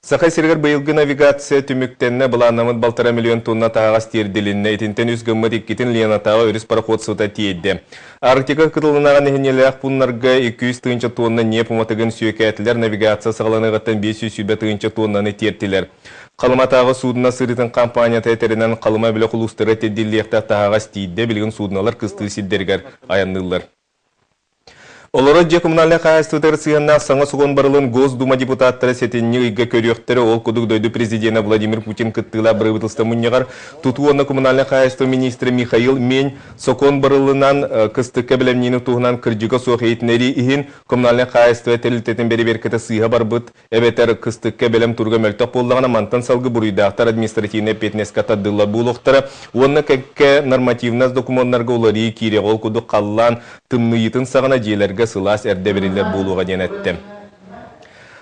Сақай сергер бұйылғы навигация түміктенне бұланамыд балтара миллион тонна тағас терділінне етінтен үз гыммат еккетін лиянатаға өріс пароход сұта тиедді. Арктика қытылынаған ехенелі ақпунларға 200 тонна не пұматығын сүйеке әтілер навигация сағаланығаттан 500 тоннаны тертілер. Қалыматағы судына сырытын компания тәйтерінен қалыма білі құлыстыры тедділіяқта тағас тейді білген судыналар қысты сиддергер аяннылар. Олары же коммунальный хозяйствотары сыянна саңа сугон барылын Госдума депутаттары сетенне үйге көріқтері ол күдік дөйді президенті Владимир Путин кыттыла бірібітілсті мұннеғар тұтуонна коммунальный хозяйство министрі Михаил Мен сокон барылынан кыстыққа білемнені туғынан кіржіға соқ ейтінері иін коммунальный хозяйство тәлілтетін бері беркеті сыйға барбыт әбетер кыстыққа білем тұрға мөлтақ болдағына мантан салғы бұрыйдақтар административне петнесқа таддылла бұлықтары онына кәкке нормативназ документтарға олары кире ол күдік қаллан тымны етін сағына желерге сылас әрдеберілер болуға денетті.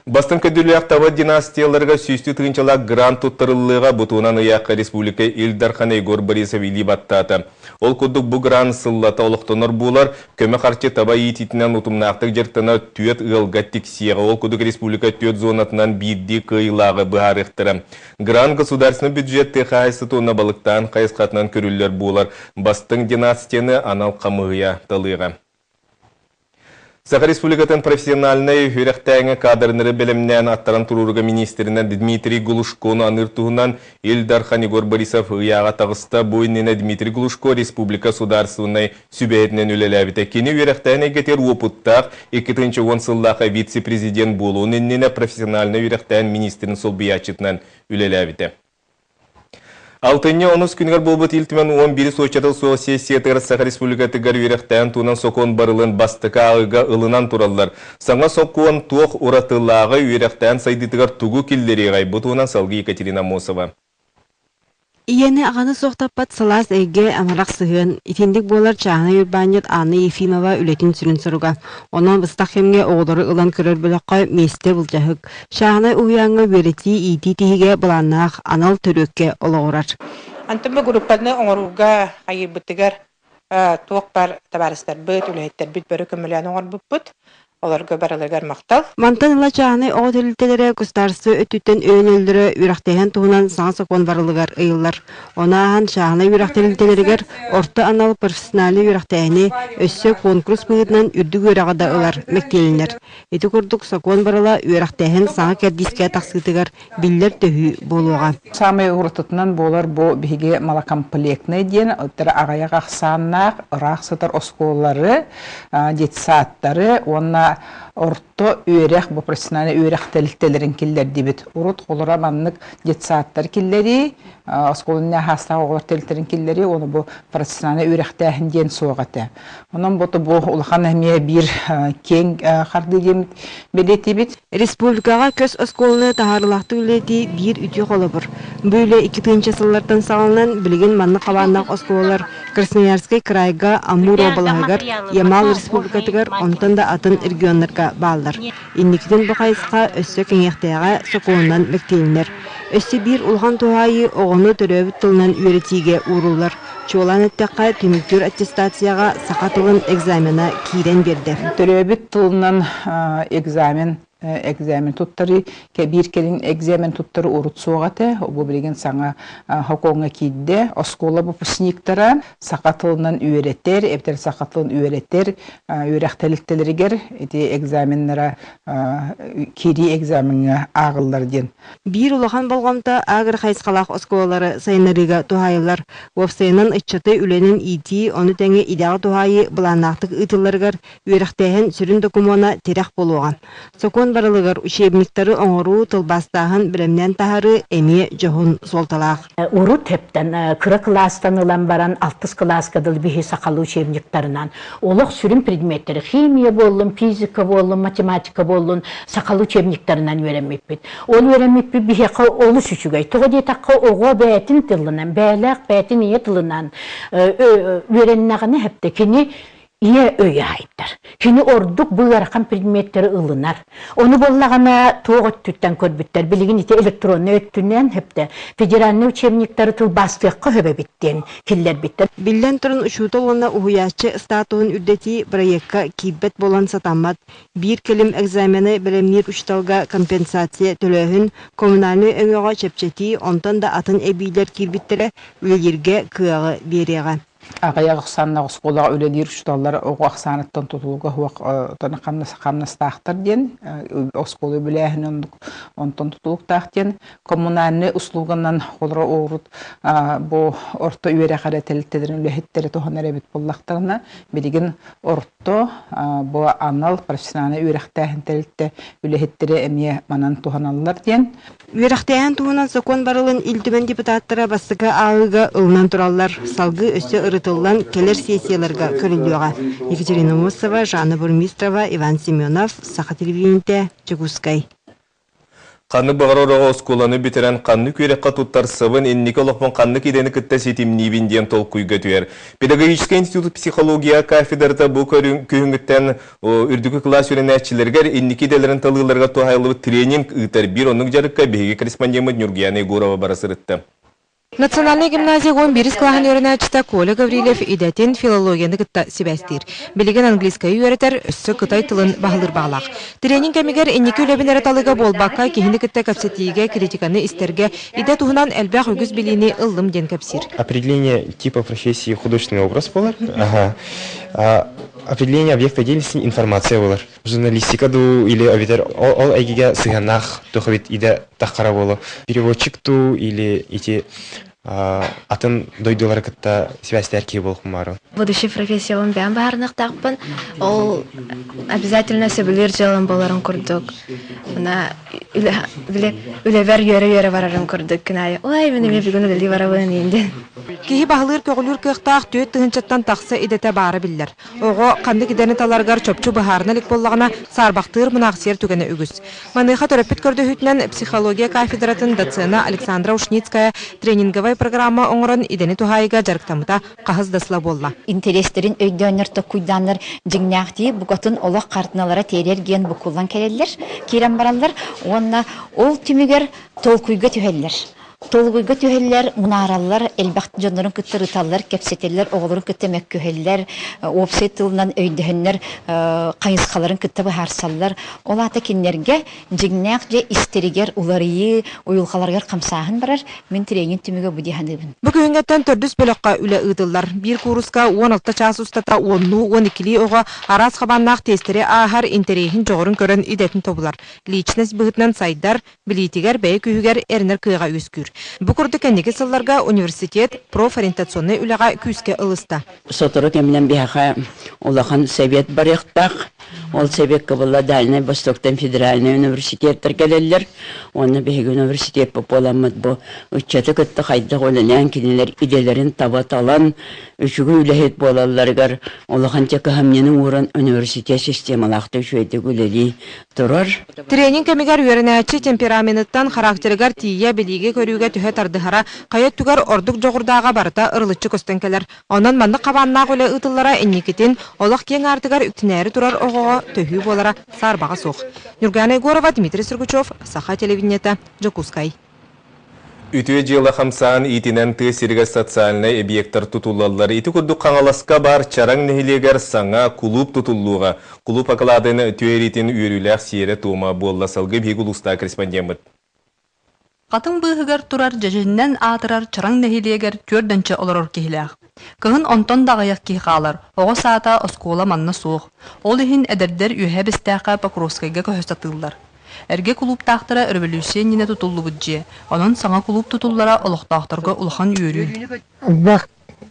Бастың көділі ақтава династияларға сүйісті тұғынчалақ грант тұттырылыға бұтуынан ұяққа республика Илдархан Егор Борисов или баттаты. Ол күдік бұл грант сыллата олықтоныр болар, көмі қарчы таба ететінен ұтымнақтық жертіна түйет ұғылға тексияға. Ол күдік республика түйет зонатынан бірді қиылағы бұғарықтыры. Грант государственный бюджетті қайсы тонна балықтан қайысқатынан көрілер болар. Бастың династияны анал қамығыя талыға. Саха республикатын профессиональный хүрәқтәңі кадрныры білімнен аттаран тұрурға министрінен Дмитрий Глушконы аныртуғынан Илдархан Егор Борисов ұяға тағыста бойынына Дмитрий Глушко республика сударсуынай сүбәетінен өлеләбіті. Кені хүрәқтәңі кетер опыттақ 2010 сыллаға вице-президент болуын еннені профессиональный хүрәқтәң министрін сол биячетінен өлеләбіті. Алтынне 10 күнгер болбыт илтімен 11 сочатыл сол сессиятығыр Саха республикатығар үйректән туынан сокон барылын бастыка ағыға ылынан туралар. Саңа сокуан туық ұратылағы үйректән сайдытығар тугу келдері ғай. Бұтуынан салғы Екатерина Мосова. Ияны ағаны соқтаппат салас әйге амарақ сығын. Итендік болар чағына үрбанет Анна Ефимова үлетін сүрін сұруға. Онан бұстақ емге оғылары ұлан көрір біліққа месте бұлжағық. Чағына ұяңы вереті иті тейге бұланнақ анал түрекке олығырар. Антымы группаны оңыруға айыр бұттығар туық бар табарыстар бұт, үләйттер бұт бөрі көмілән оңыр бұт. Оларға бараларғар мақтал. Мантаныла чағаны оғы тәлілтелері күстарсы өттүттен өйнелдері үрақтайын туғынан саңа сокон барылығар ұйылар. Онағын чағаны үрақтелілтелерігер орта анал профессионалы үрақтайыны өссі конкурс бұғытынан үрдік өрағада ұлар мәктелінер. Еті күрдік сокон барыла үрақтайын саңа кәрдіске тақсытығар биллер төхі болуға. Самай ұрытытынан болар бұл бігі малакомплектный ден, өттері ағаяқ ақсаннақ, ұрақ сытар осколары, детсаттары, онна орто үйрек, бұл профессионалы үйрек тәліктелерін келдер дебет. Урут қолыра маннық детсаттар келдері, осколына хастағы олар тәліктерін келдері, оны бұл профессионалы үйрек тәхінден соғаты. Онын бұты бұл ұлған әмия бір кен қарды демет белеті бет. Республикаға көз осколыны тағарылақты үлеті бір үті қолы бұр. Бөйлі 2000 сыллардан сағылынан білген манны қабаннақ осколалар Красноярский крайға Амур обалағығар, Ямал республикатығар, онтан да атын регионларға балдар. Иннекден бұқайысқа өссі кеңектеға соқуынан мәктейінер. Өссі бір ұлған туғайы оғыны түрөбіт тылынан үйретіге урулар. Чолан өттіққа түміктер аттестацияға сақатылын экзамена кейден берді. Түрөбіт тылынан экзамен туттары, кәбір келін экзамен туттары урут соғаты, бұл білген саңа хокоңа кейді. Оскола бұпысниктара сақатылынан үйреттер, әптер сақатылын үйреттер, үйректеліктелерігер, әте экзаменлера кері экзаменге ағылдар ден. Bir улахан болғамта ағыр қайсқалақ осколалары сайынарыға тухайылар. Вовсайынан ұтчаты үленін ити, оны тәңе идағы тухайы бұланақтық ұтыларығар үйректәйін сүрін докумена терек болуған. Сокон барылығар учебниктары оңыру тылбастағын білімнен тағары әме жоғын солталақ. Уру тептен кыра класстан ылан баран 6 класскадыл бихи сақалы учебниктарынан. Олық сүрін предметтері химия болын, физика болын, математика болын сақалы учебниктарынан өремеппет. Ол өремеппет бихеқі олы сүчігай. Тұғы детаққа оға бәйтін тылынан, бәләқ бәйтін ие тылынан өреннағыны әптекені Ие өйе айттар. Кені ордук бұйарқан предметтері ылынар. Оны боллағана тоғыт түттен көрбіттер. Білігін ете электронны өттінен хепті. Федеральный учебниктары тыл бастыққа хөбе біттен, келлер біттер. Биллен тұрын ұшуты олына ұхуячы статуын үрдети проектка кибет болан сатамат. Bir келім экзамені білемнер ұшталға компенсация төлөһін коммунальный өңіға чепчети, онтан да атын әбейлер кирбіттері үлелерге кыағы береға. Ағая қысанна ұсқолаға өледер ұшталар оғы ақсаныттан тұтылуға ұтаны қамнастақтыр ден, ұсқолы біләхін онтан тұтылуқтақтен, коммунальны ұслуғынан қолыра оғырыт бұл орта үйері қара тәліттедерін үләхеттері тоғанар әбет боллақтарына, білеген орта бұл анал профессионалы үйерақтәхін тәлітті үләхеттері әмие манан тоғаналар ден. Үйерақтәхін туғынан закон барылын илтімен депутаттары бастығы ağıға ылынан тұралар, салғы өсі ырытылдан келер сессияларға көрілуға. Екатерина Мосова, Жанна Бурмистрова, Иван Семенов, Саха телевидениеде, Чекускай. Қанны бағарораға осколаны бітірен қанны көрекқа тұттар сывын еннекі олықпын қанны кедені күтті сетімнейбін ден толқуйға түйер. Педагогический институт психология кафедрата бұл күйінгіттен үрдікі класс өрен әтчілергер еннекі делерін талғыларға туғайлы тренинг ұйтар бір оның жарыққа бейге корреспондемі Нюргияна Егорова барасырытты. Национальный гимназия гон бирис клахан өрінәчіті Коля Гаврилев идәтен филологияны кытта сибәстір. Білеген английскай үйеретер өссі кытай тылын бағылыр бағлақ. Тренинг әмегер эннекі үләбін әріталыға болбаққа кейіні кытта кәпсетиге критиканы истерге иде туғынан әлбәқ өгіз біліні ылым ден кәпсір. Определение типа профессии художественный образ болар. Определение объекта деятельности информация болар. Журналистика ду или авитер ол әйгеге сыганақ тұқывет иде таққара болу. Переводчик ду или ити атын дойдылар кытта связьтер кей болу құмару. Будущий профессия он бән бағарнық тақпын. Ол обязательно сөбілер жалын боларын күрдік. Үлевер үйері барарын күрдік кінайы. Ой, менеме бүгін үлі барабын енден. Кихи бағылыр көғілір көқтақ түйет тұғынчаттан тақсы идеті бары білдер. Оғы қанды кедені таларғар чөпчу бағарына лік боллағына сарбақтыр мұнақсер түгені үгіз. Маныға төрөппет көрді хүтінен психология кафедратын доцена Александра Ушницкая тренинговай программа оңырын идені туғайыға жарықтамыта қағыздасыла болла. Интерестерин өйдөнер куйданыр жигнахти бугатын олақ қартыналара терерген букулан келелер, керен баралар, онна ол түмігер толкуйға түйелер. Толгуйга түйеллер, мұнаралар, әлбәқті жонларын күтті рыталар, кәпсетелер, оғыларын күтті мәккөхеллер, опсет тылынан өйдіхінлер, қайынсқаларын күтті бұхарсалар. Ол ата кенлерге жигнақ же истерігер, уларыйы, ойылқаларғар қамсағын барар, мен тренинг түмігі бұдиханыбын. Бүгінгеттен төрдіс бөліққа үлі ұдылар. Bir курсқа 16 час ұстата 10-12 оға арас қабаннақ тестері ағар интерейхін жоғырын көрін идетін тобылар. Личность бұғытынан сайдар, білейтігер, бәй күйігер әрінер күйіға өскүр. Бұқырды кәндегі сылларға университет профориентационный үліға күйіске ылыста. Сотыры кәмінен бияға олақан совет барықтақ. Ол совет кабылла Дальный Востоктан федеральный университеттер келелер. Оны бейгі университет поламыд бұ. Үтчеті күтті қайды қолынан кенелер иделерін табат алан. Үшігі үләхет болаларғар. Олақан тек әмненің орын университет системалақты жүйеті үлелі тұрар. Тренинг кәмігер үйерінәчі темпераменттан характерігер тие біліге көріуге түхе тардығара қайет түгер ордық жоғырдаға барыта ырылычы көстенкелер. Онан манны қабаннақ өлі ұтылара әнекетін олық кен артығар үктінәрі тұрар оғыға төхі болара сарбаға соқ. Нюргияна Егорова, Дмитрий Сыргучев, Саха телевидениеті, Жокускай. Үтіе жылы қамсаған итінен тесірге социальный объекттар тұтулалар. Иті күрді қаңаласқа бар чараң нехилегер саңа клуб тұтулуға. Клуб ақыладың үтіеретін үйрілер сиері туыма болла салғы бейгіл ұста корреспондемет. Қатын бұғығар тұрар жәжіннен атырар чараң нехилегер көрдінші олар оркехіләқ. Кығын онтон дағаяқ кейқалар, оғы саата оскола манна соқ. Ол ехін әдірдер үйе бістәқі Покровскайға көхістатылар. Әрге клуб тақтыра революцияне тұтылы бұджи. Онын саңа клуб тұтыллара олықтақтырға ұлған үйірі. Бақ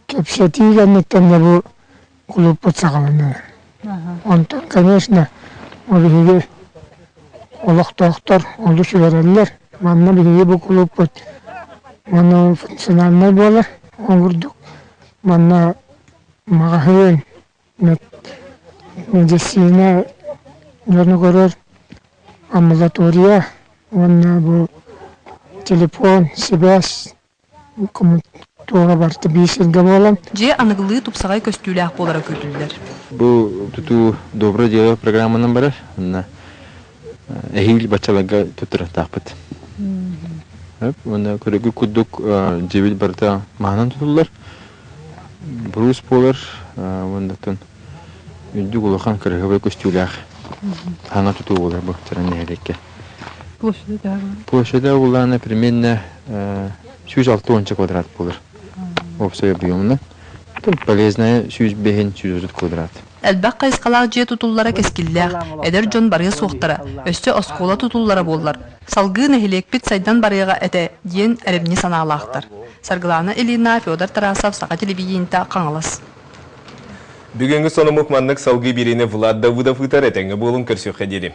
кепсетигенніктен де бұл клуб бұтсағаланы. Онтон, конечно, олығыге олықтақтар олы шүверелер. Манна биһиги бу клуб бут. Манна функциональный болар. Оңурдук. Манна магазин, медицина, нерногорор, амбулатория, манна бу телефон, связь, туға барты 5 жылға болам. Же аныгылы тупсагай көстүүлээх болара көтүллер. Бу туту добро дело программанын бары. Мына эхил бачаларга тутура таппыт. Мына көрөгү кудук жебил барда маанан тутулар. Брус болар, ондактан үндүк улахан көрөгө көстүүлээх. Ана туту болар бу теренелекке. Площадь улана примерно 6-6 квадрат болар. Общий объемна. Тут полезная 6-5 квадрат. Әлбәк кайскалак же тутуллара кескилләк, эдер жон барыга суктара, өстө оскола тутуллара боллар. Салгы нехилекпит сайдан барыга эте диен эребни санаалактар. Саргылана Элина, Федор Тарасов, Сака телевидениеда каңалас. Бүгүнгү сонумук маннык салгы бирине Влад Давыдов ытар этеңе болун көрсөк хедери.